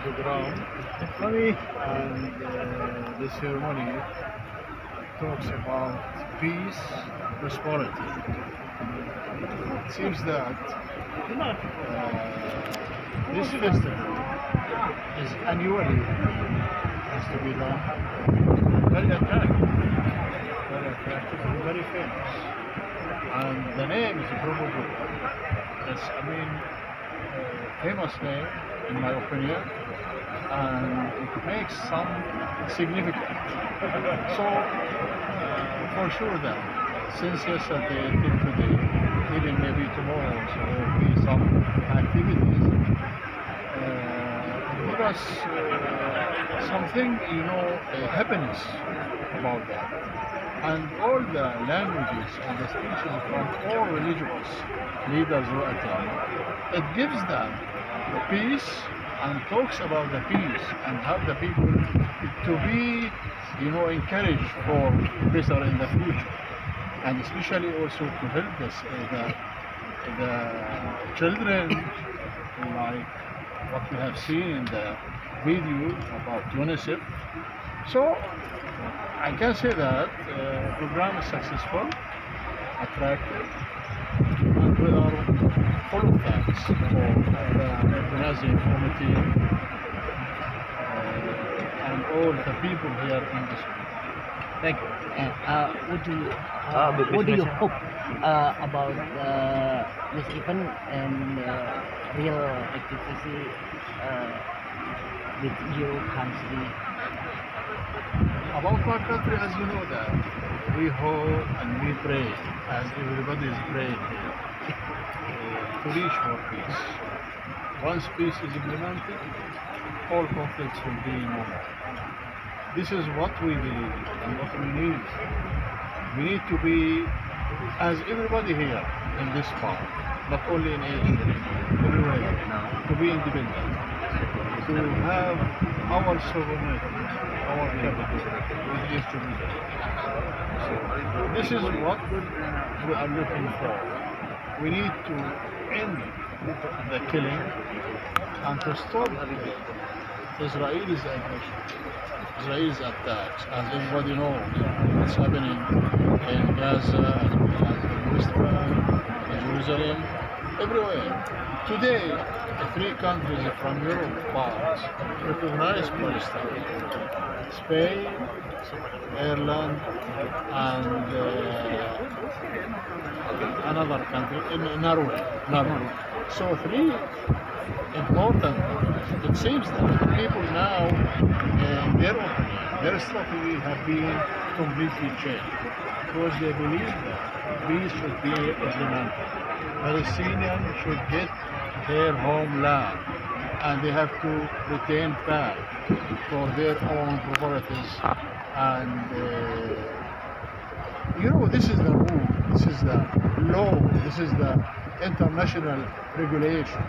the ground. Funny, and the ceremony talks about peace, prosperity. It seems that this festival is annually has to be done. Very attractive, and very famous. And the name is Borobudur. It's, famous name in my opinion, and it makes some significance. So, for sure that since yesterday till today, even maybe tomorrow, so there will be some activities. Give us something, happiness about that. And all the languages and the speeches from all religious leaders who attend, it gives them the peace and talks about the peace and have the people to be, encouraged for better in the future, and especially also to help the children, like what we have seen in the video about UNICEF. So I can say that the program is successful, attractive, and we are full of thanks for the organizing committee and all the people here in this group. Thank you. What do you hope about this event and real activity with your country? About my country, as you know that, we hope and we pray, as everybody is praying here, to reach for peace. Once peace is implemented, all conflicts will be no more. This is what we believe and what we need. We need to be, as everybody here in this part, not only in Asia, everywhere, to be independent, to have our sovereignty, our capital, which is Jerusalem. So this is what we are looking for. We need to end the killing and to stop Israel's aggression, Israel's attacks. As everybody knows, what's happening in Gaza, as in West Bank, in Jerusalem, everywhere. Today, the three countries from Europe part recognize Palestine: Spain, Ireland, and another country, in Norway. So three important. It seems that people now, in their opinion, their strategy have been completely changed because they believe that peace should be implemented. Palestinians should get their homeland and they have to retain back for their own properties. And this is the rule, this is the law, this is the international regulation.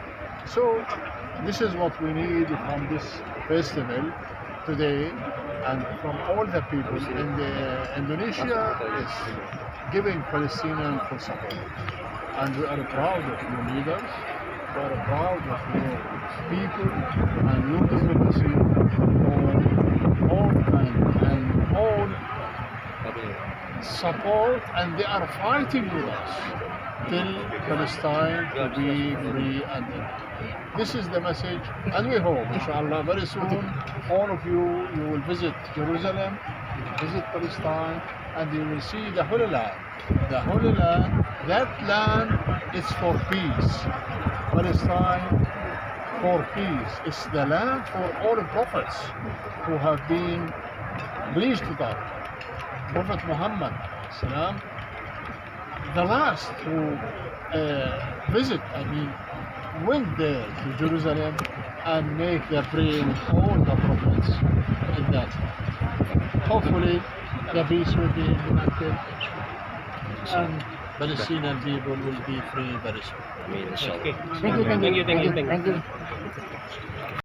So this is what we need from this festival today, and from all the people in Indonesia is giving Palestinians full support. And we are proud of your leaders, we are proud of your people and your diplomacy for all kinds and all support, and they are fighting with us till Palestine to be free. And this is the message, and we hope, inshallah, very soon all of you will visit Jerusalem, visit Palestine, and you will see the Holy Land. The Holy Land, that land is for peace. Palestine for peace. It's the land for all the prophets who have been bleached to death. Prophet Muhammad, salam, the last who went there to Jerusalem and make the prayer with all the prophets in that. Hopefully the peace will be implemented and Palestinian people will be free very soon. Thank you.